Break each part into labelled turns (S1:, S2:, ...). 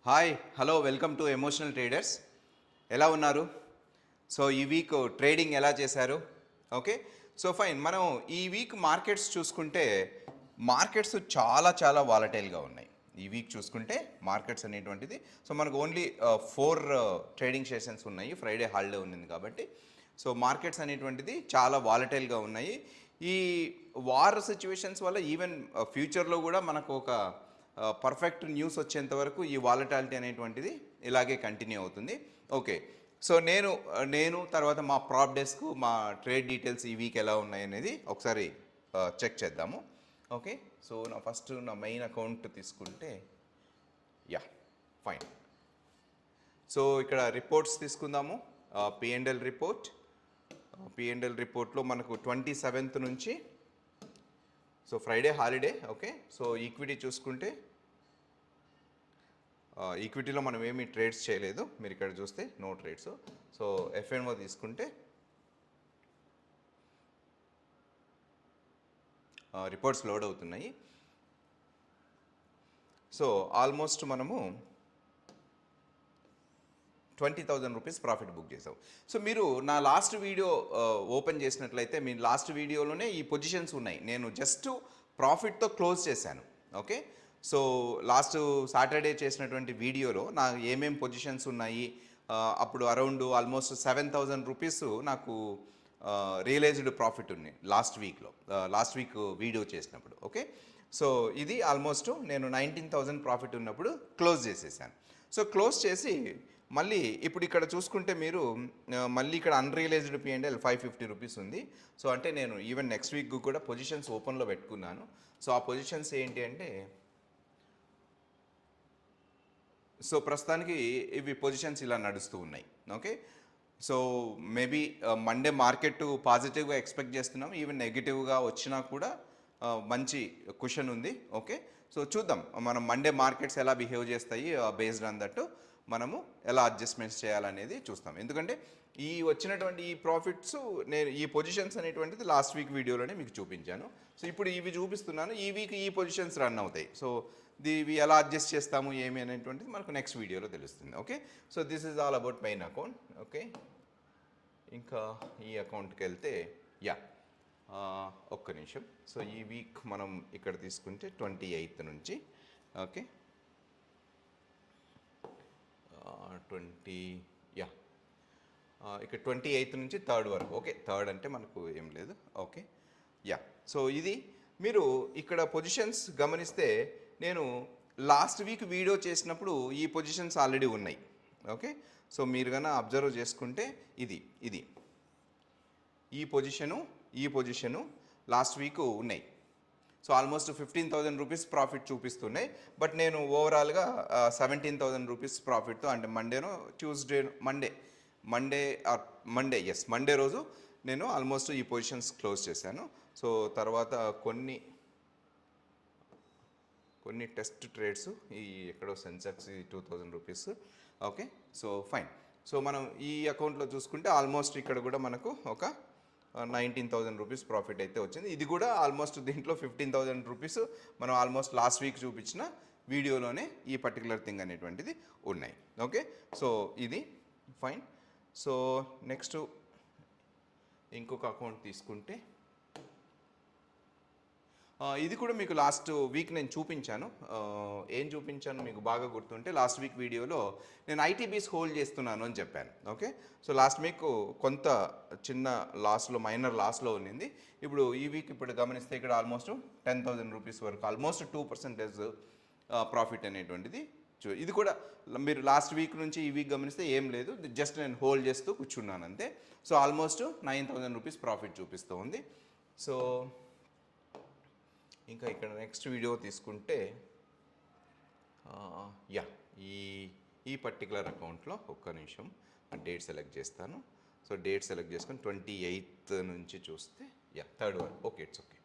S1: Hi hello welcome to emotional traders. ఎలా ఉన్నారు? So ఈ వీక్ ట్రేడింగ్ ఎలా చేశారు? Okay, so fine. మనం ఈ వీక్ మార్కెట్స్ చూసుకుంటే మార్కెట్స్ చాలా చాలా వాలటైల్గా ఉన్నాయి. ఈ వీక్ చూసుకుంటే మార్కెట్స్ అనేటువంటిది, సో మనకు ఓన్లీ 4 ట్రేడింగ్ సెషన్స్ ఉన్నాయి, ఫ్రైడే హాలిడే ఉంది కాబట్టి. సో మార్కెట్స్ అనేటువంటిది చాలా వాలటైల్గా ఉన్నాయి. ఈ వార్ సిచ్యువేషన్స్ వల్ల ఈవెన్ ఫ్యూచర్లో కూడా మనకు ఒక పర్ఫెక్ట్ న్యూస్ వచ్చేంత వరకు ఈ వాలటాలిటీ అనేటువంటిది ఇలాగే కంటిన్యూ అవుతుంది. ఓకే, సో నేను తర్వాత మా ప్రాప్ డెస్క్, మా ట్రేడ్ డీటెయిల్స్ ఈ వీక్ ఎలా ఉన్నాయి అనేది ఒకసారి చెక్ చేద్దాము. ఓకే, సో నా మెయిన్ అకౌంట్ తీసుకుంటే యా ఫైన్. సో ఇక్కడ రిపోర్ట్స్ తీసుకుందాము. పిఎండ్ఎల్ రిపోర్ట్లో మనకు 27th నుంచి, so Friday holiday. Okay, so equity చూసుకుంటే ఈక్విటీలో మనం ఏమీ ట్రేడ్స్ చేయలేదు, మీరు ఇక్కడ చూస్తే నో ట్రేడ్స్. సో ఎఫ్ఎన్ఓ తీసుకుంటే రిపోర్ట్స్ లోడ్ అవుతున్నాయి. సో ఆల్మోస్ట్ మనము 20,000 రూపీస్ ప్రాఫిట్ బుక్ చేసాం. సో మీరు నా లాస్ట్ వీడియో ఓపెన్ చేసినట్లయితే మీ లాస్ట్ వీడియోలోనే ఈ పొజిషన్స్ ఉన్నాయి. నేను జస్ట్ ప్రాఫిట్తో క్లోజ్ చేశాను. ఓకే, సో లాస్ట్ సాటర్డే చేసినటువంటి వీడియోలో నా ఏమేం పొజిషన్స్ ఉన్నాయి, అప్పుడు అరౌండ్ ఆల్మోస్ట్ 7,000 రూపీస్ నాకు రియలైజ్డ్ ప్రాఫిట్ ఉంది లాస్ట్ వీక్ వీడియో చేసినప్పుడు. ఓకే, సో ఇది ఆల్మోస్ట్ నేను 19,000 ప్రాఫిట్ ఉన్నప్పుడు క్లోజ్ చేసేసాను. సో క్లోజ్ చేసి మళ్ళీ ఇప్పుడు ఇక్కడ చూసుకుంటే మీరు మళ్ళీ ఇక్కడ అన్రియలైజ్డ్ పిఎండ్ఎల్ 550 రూపీస్ ఉంది. సో అంటే నేను ఈవెన్ నెక్స్ట్ వీక్ కూడా పొజిషన్స్ ఓపెన్లో పెట్టుకున్నాను. సో ఆ పొజిషన్స్ ఏంటి అంటే, సో ప్రస్తుతానికి ఇవి పొజిషన్స్ ఇలా నడుస్తూ ఉన్నాయి. Okay, so maybe Monday market పాజిటివ్గా ఎక్స్పెక్ట్ చేస్తున్నాం. ఈవెన్ నెగిటివ్గా వచ్చినా కూడా మంచి కుషన్ ఉంది. ఓకే, సో చూద్దాం మనం మండే మార్కెట్స్ ఎలా బిహేవ్ చేస్తాయి, బేస్డ్ ఆన్ దట్ మనము ఎలా అడ్జస్ట్మెంట్స్ చేయాలనేది చూస్తాం. ఎందుకంటే ఈ వచ్చినటువంటి ఈ ప్రాఫిట్స్, నేను ఈ పొజిషన్స్ అనేటువంటిది లాస్ట్ వీక్ వీడియోలోనే మీకు చూపించాను. సో ఇప్పుడు ఇవి చూపిస్తున్నాను. ఈ వీక్ ఈ పొజిషన్స్ రన్ అవుతాయి. సో ఇవి ఎలా అడ్జస్ట్ చేస్తాము ఏమి అనేటువంటిది మనకు నెక్స్ట్ వీడియోలో తెలుస్తుంది. Okay, so this is all about mean account. Okay, ఇంకా ఈ అకౌంట్కి వెళ్తే యా ఒక్క నిమిషం. సో ఈ వీక్ మనం ఇక్కడ తీసుకుంటే 28th నుంచి, ఓకే 20 యా ఇక్కడ 28th నుంచి 3rd వరకు. ఓకే, 3rd అంటే మనకు ఏం లేదు. ఓకే యా, సో ఇది మీరు ఇక్కడ పొజిషన్స్ గమనిస్తే నేను లాస్ట్ వీక్ వీడియో చేసినప్పుడు ఈ పొజిషన్స్ ఆల్రెడీ ఉన్నాయి. ఓకే, సో మీరు కన్నా అబ్జర్వ్ చేసుకుంటే ఇది ఈ పొజిషను లాస్ట్ వీక్ ఉన్నాయి. సో ఆల్మోస్ట్ 15,000 రూపీస్ ప్రాఫిట్ చూపిస్తున్నాయి. బట్ నేను ఓవరాల్గా 17,000 రూపీస్ ప్రాఫిట్తో, అంటే మండే రోజు నేను ఆల్మోస్ట్ ఈ పొజిషన్స్ క్లోజ్ చేశాను. సో తర్వాత కొన్ని టెస్ట్ ట్రేడ్స్, ఈ ఎక్కడో Sensex 2,000 rupees. Okay, so fine. So మనం ఈ అకౌంట్లో చూసుకుంటే ఆల్మోస్ట్ ఇక్కడ కూడా మనకు ఒక 19,000 రూపీస్ ప్రాఫిట్ అయితే వచ్చింది. ఇది కూడా ఆల్మోస్ట్ దీంట్లో 15,000 రూపీస్ మనం ఆల్మోస్ట్ లాస్ట్ వీక్ చూపించిన వీడియోలోనే ఈ పర్టికులర్ థింగ్ అనేటువంటిది ఉన్నాయి. ఓకే, సో ఇది ఫైన్. సో నెక్స్ట్ ఇంకొక అకౌంట్ తీసుకుంటే ఇది కూడా మీకు లాస్ట్ వీక్ నేను చూపించాను. ఏం చూపించాను మీకు బాగా గుర్తుంటే, లాస్ట్ వీక్ వీడియోలో నేను ఐటీబీస్ హోల్డ్ చేస్తున్నాను అని చెప్పాను. ఓకే, సో లాస్ట్ వీక్ కొంత చిన్న మైనర్ లాస్లో ఉన్నింది. ఇప్పుడు ఈ వీక్ గమనిస్తే ఇక్కడ ఆల్మోస్ట్ 10,000 రూపీస్ వరకు, ఆల్మోస్ట్ 2% ప్రాఫిట్ అనేటువంటిది. ఇది కూడా మీరు లాస్ట్ వీక్ నుంచి ఈ వీక్ గమనిస్తే ఏం లేదు, జస్ట్ నేను హోల్డ్ చేస్తూ కూర్చున్నాను అంతే. సో ఆల్మోస్ట్ 9,000 రూపీస్ ప్రాఫిట్ చూపిస్తూ ఉంది. సో ఇంకా ఇక్కడ నెక్స్ట్ వీడియో తీసుకుంటే యా ఈ పర్టికులర్ అకౌంట్లో ఒక్క నిమిషం డేట్ సెలెక్ట్ చేస్తాను. సో డేట్ సెలెక్ట్ చేసుకొని 28th నుంచి చూస్తే 3rd వరకు. Okay, it's okay.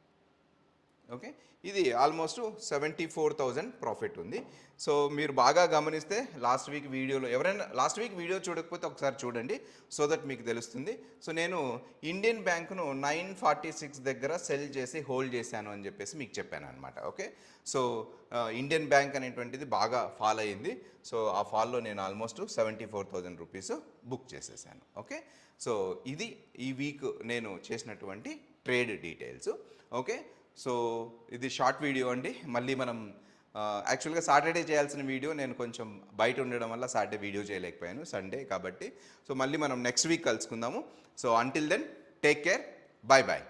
S1: ఓకే, ఇది ఆల్మోస్ట్ 74,000 ప్రాఫిట్ ఉంది. సో మీరు బాగా గమనిస్తే లాస్ట్ వీక్ వీడియోలో, ఎవరైనా లాస్ట్ వీక్ వీడియో చూడకపోతే ఒకసారి చూడండి, సో దట్ మీకు తెలుస్తుంది. సో నేను ఇండియన్ బ్యాంకును 946 దగ్గర సెల్ చేసి హోల్డ్ చేశాను అని చెప్పేసి మీకు చెప్పాను అనమాట. ఓకే, సో ఇండియన్ బ్యాంక్ అనేటువంటిది బాగా ఫాల్ అయ్యింది. సో ఆ ఫాల్లో నేను ఆల్మోస్ట్ 74,000 రూపీస్ బుక్ చేసేసాను. ఓకే, సో ఇది ఈ వీక్ నేను చేసినటువంటి ట్రేడ్ డీటెయిల్స్. ఓకే, సో ఇది షార్ట్ వీడియో అండి. మళ్ళీ మనం యాక్చువల్గా సాటర్డే చేయాల్సిన వీడియో నేను కొంచెం బయట ఉండడం వల్ల సాటర్డే వీడియో చేయలేకపోయాను, సండే కాబట్టి. సో మళ్ళీ మనం నెక్స్ట్ వీక్ కలుసుకుందాము. So until then take care, bye bye.